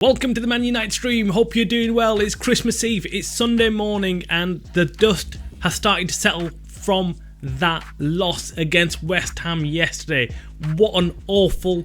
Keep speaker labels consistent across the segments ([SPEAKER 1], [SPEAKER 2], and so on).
[SPEAKER 1] Welcome to the Man Utd stream. Hope you're doing well. It's Christmas Eve. It's Sunday morning and the dust has started to settle from that loss against West Ham yesterday. What an awful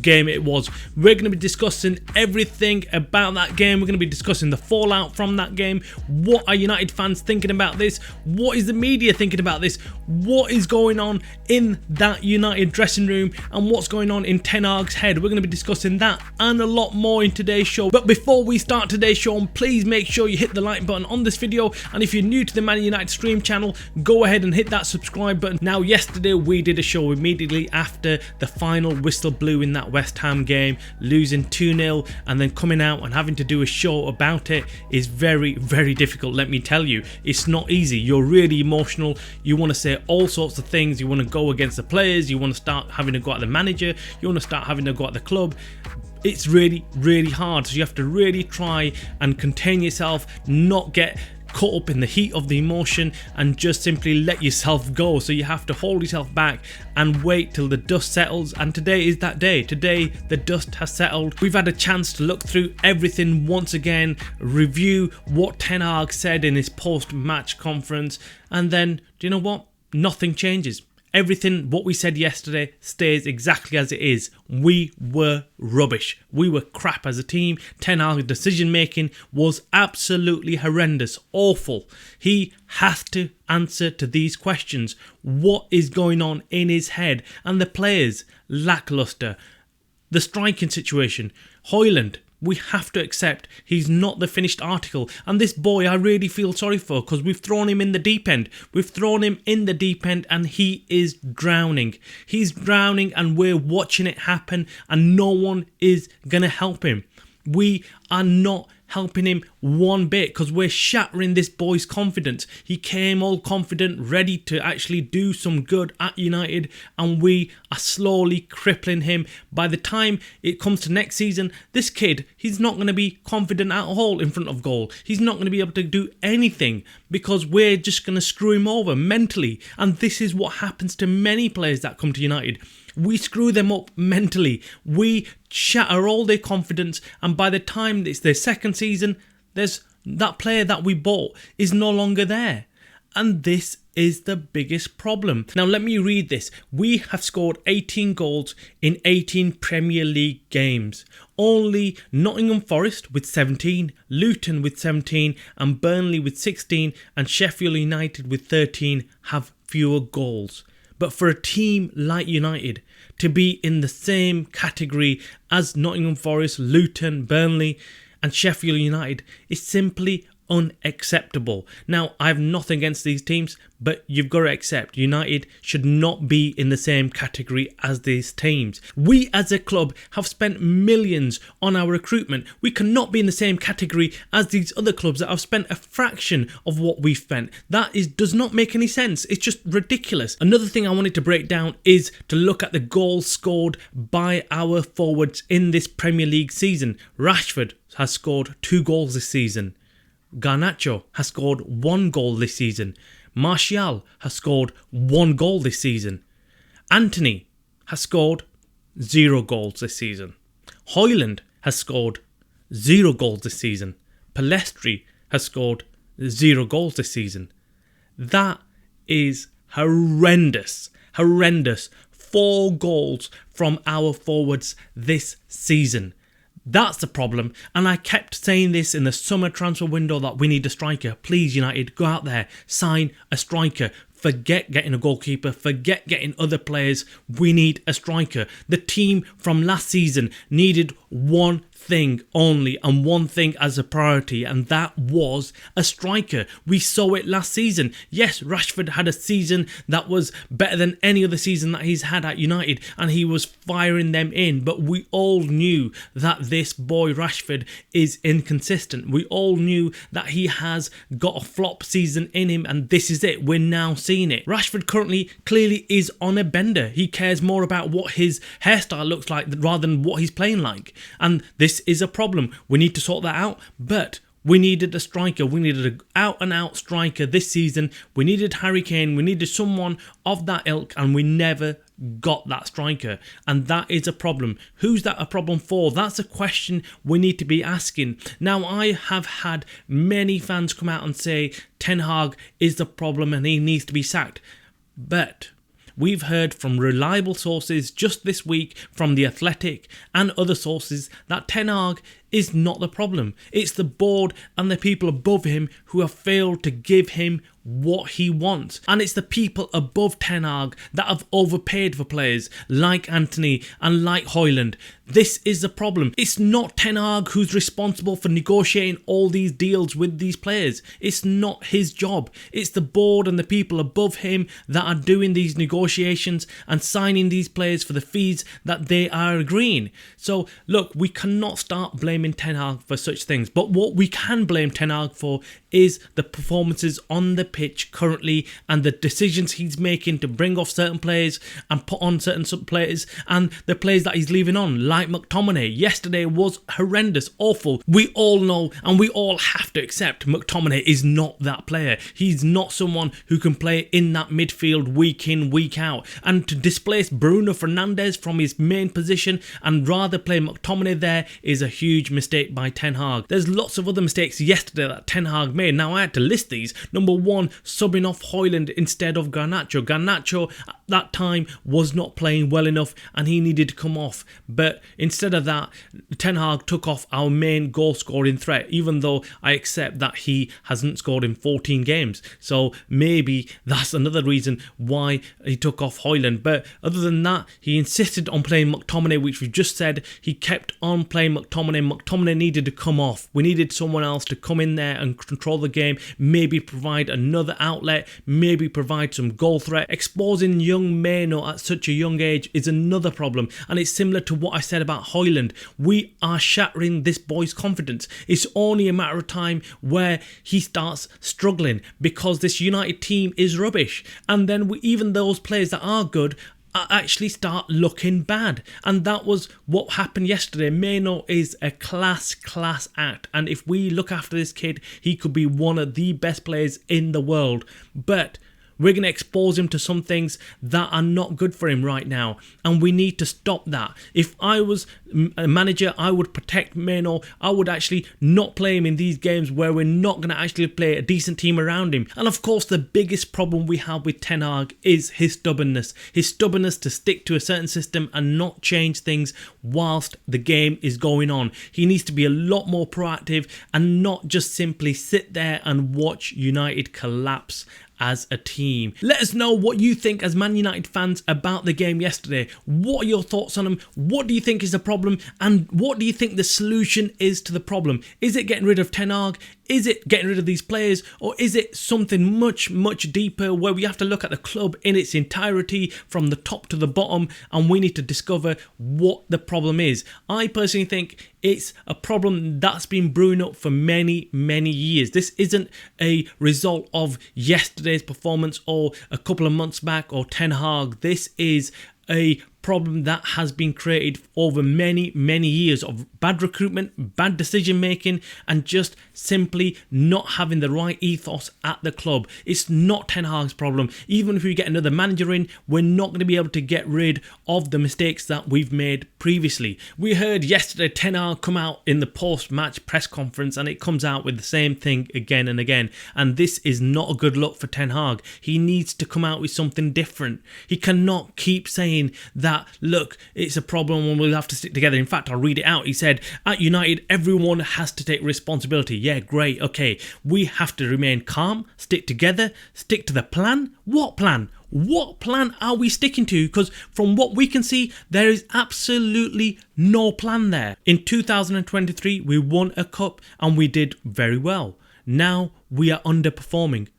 [SPEAKER 1] game it was. We're going to be discussing everything about that game. We're going to be discussing the fallout from that game. What are United fans thinking about this? What is the media thinking about this? What is going on in that United dressing room and what's going on in Ten Hag's head? We're going to be discussing that and a lot more in today's show. But before we start today's show, please make sure you hit the like button on this video, and if you're new to the Man Utd stream channel, go ahead and hit that subscribe button. Now, yesterday we did a show immediately after the final whistle blew in that West Ham game, losing 2-0, and then coming out and having to do a show about it is very difficult. Let me tell you, it's not easy. You're really emotional. You want to say all sorts of things. You want to go against the players. You want to start having to go at the manager. You want to start having to go at the club. It's really hard, so you have to really try and contain yourself, not get caught up in the heat of the emotion, and just simply let yourself go. So you have to hold yourself back and wait till the dust settles, and today is that day. Today the dust has settled. We've had a chance to look through everything once again, review what Ten Hag said in his post-match conference, and then, do you know what? Nothing changes. Everything what we said yesterday stays exactly as it is. We were rubbish. We were crap as a team. Ten Hag's decision making was absolutely horrendous, awful. He has to answer to these questions. What is going on in his head? And the players, lackluster. The striking situation, Højlund. We have to accept he's not the finished article. And this boy I really feel sorry for, because we've thrown him in the deep end. We've thrown him in the deep end and he is drowning. He's drowning and we're watching it happen and no one is going to help him. We are not helping him one bit because we're shattering this boy's confidence. He came all confident, ready to actually do some good at United, and we are slowly crippling him. By the time it comes to next season, this kid, he's not going to be confident at all in front of goal. He's not going to be able to do anything because we're just going to screw him over mentally. And this is what happens to many players that come to United. We screw them up mentally. We shatter all their confidence, and by the time it's their second season, there's that player that we bought is no longer there. And this is the biggest problem. Now let me read this. We have scored 18 goals in 18 Premier League games. Only Nottingham Forest with 17, Luton with 17, and Burnley with 16, and Sheffield United with 13 have fewer goals. But for a team like United to be in the same category as Nottingham Forest, Luton, Burnley and Sheffield United is simply unacceptable. Now, I have nothing against these teams, but you've got to accept United should not be in the same category as these teams. We as a club have spent millions on our recruitment. We cannot be in the same category as these other clubs that have spent a fraction of what we've spent. That does not make any sense. It's just ridiculous. Another thing I wanted to break down is to look at the goals scored by our forwards in this Premier League season. Rashford has scored 2 goals this season. Garnacho has scored 1 goal this season. Martial has scored 1 goal this season. Anthony has scored 0 goals this season. Højlund has scored 0 goals this season. Palestri has scored 0 goals this season. That is horrendous. 4 goals from our forwards this season. That's the problem, and I kept saying this in the summer transfer window that we need a striker. Please, United, go out there, sign a striker. Forget getting a goalkeeper, forget getting other players. We need a striker. The team from last season needed one thing only, and one thing as a priority, and that was a striker. We saw it last season. Yes, Rashford had a season that was better than any other season that he's had at United, and he was firing them in, but we all knew that this boy Rashford is inconsistent. We all knew that he has got a flop season in him, and this is it. We're now seeing it. Rashford currently clearly is on a bender. He cares more about what his hairstyle looks like rather than what he's playing like, and this is a problem. We need to sort that out, but We needed a striker. We needed an out-and-out striker this season. We needed Harry Kane. We needed someone of that ilk, and we never got that striker. And that is a problem. Who's that a problem for? That's a question we need to be asking. Now, I have had many fans come out and say Ten Hag is the problem and he needs to be sacked. But we've heard from reliable sources just this week from The Athletic and other sources that Ten Hag is not the problem. It's the board and the people above him who have failed to give him what he wants. And it's the people above Ten Hag that have overpaid for players like Anthony and like Højlund. This is the problem. It's not Ten Hag who's responsible for negotiating all these deals with these players. It's not his job. It's the board and the people above him that are doing these negotiations and signing these players for the fees that they are agreeing. So look, we cannot start blaming Ten Hag for such things, but what we can blame Ten Hag for is the performances on the pitch currently and the decisions he's making to bring off certain players and put on certain players, and the players that he's leaving on, like McTominay. Yesterday was horrendous, awful. We all know and we all have to accept McTominay is not that player. He's not someone who can play in that midfield week in, week out. And to displace Bruno Fernandes from his main position and rather play McTominay there is a huge mistake by Ten Hag. There's lots of other mistakes yesterday that Ten Hag made. Now I had to list these. Number one, subbing off Højlund instead of Garnacho. Garnacho at that time was not playing well enough and he needed to come off. But instead of that, Ten Hag took off our main goal scoring threat, even though I accept that he hasn't scored in 14 games. So maybe that's another reason why he took off Højlund. But other than that, he insisted on playing McTominay, which we've just said. He kept on playing McTominay. McTominay needed to come off. We needed someone else to come in there and control the game, maybe provide another outlet, maybe provide some goal threat. Exposing young Meno at such a young age is another problem, and it's similar to what I said about Højlund. We are shattering this boy's confidence. It's only a matter of time where he starts struggling because this United team is rubbish, and then even those players that are good actually start looking bad. And that was what happened yesterday. Meno is a class act, and if we look after this kid, he could be one of the best players in the world. But we're going to expose him to some things that are not good for him right now, and we need to stop that. If I was a manager, I would protect Meno. I would actually not play him in these games where we're not going to actually play a decent team around him. And of course, the biggest problem we have with Ten Hag is his stubbornness. His stubbornness to stick to a certain system and not change things whilst the game is going on. He needs to be a lot more proactive and not just simply sit there and watch United collapse as a team. Let us know what you think as Man United fans about the game yesterday. What are your thoughts on them? What do you think is the problem? And what do you think the solution is to the problem? Is it getting rid of Ten Hag? Is it getting rid of these players? Or is it something much deeper where we have to look at the club in its entirety from the top to the bottom, and we need to discover what the problem is? I personally think it's a problem that's been brewing up for many years. This isn't a result of yesterday's performance or a couple of months back or Ten Hag. This is a problem that has been created over many years of bad recruitment, bad decision making, and just simply not having the right ethos at the club. It's not Ten Hag's problem. Even if we get another manager in, we're not going to be able to get rid of the mistakes that we've made previously. We heard yesterday Ten Hag come out in the post-match press conference, and it comes out with the same thing again and again, and this is not a good look for Ten Hag. He needs to come out with something different. He cannot keep saying that, look, it's a problem and we'll have to stick together. In fact, I'll read it out. He said, at United, everyone has to take responsibility. Yeah, great, okay. We have to remain calm, stick together, stick to the plan. What plan? What plan are we sticking to? Because from what we can see, there is absolutely no plan there. In 2023, we won a cup and we did very well. Now we are underperforming.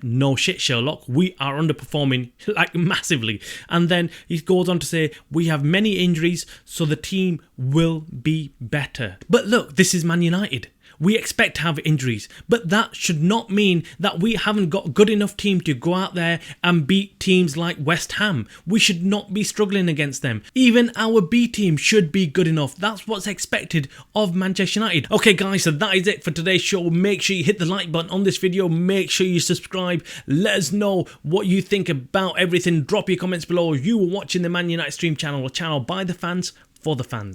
[SPEAKER 1] No shit, Sherlock, we are underperforming like massively. And then he goes on to say, we have many injuries, so the team will be better. But look, this is Man United. We expect to have injuries, but that should not mean that we haven't got a good enough team to go out there and beat teams like West Ham. We should not be struggling against them. Even our B team should be good enough. That's what's expected of Manchester United. Okay guys, so that is it for today's show. Make sure you hit the like button on this video. Make sure you subscribe. Let us know what you think about everything. Drop your comments below. You are watching the Man United Stream channel, a channel by the fans for the fans.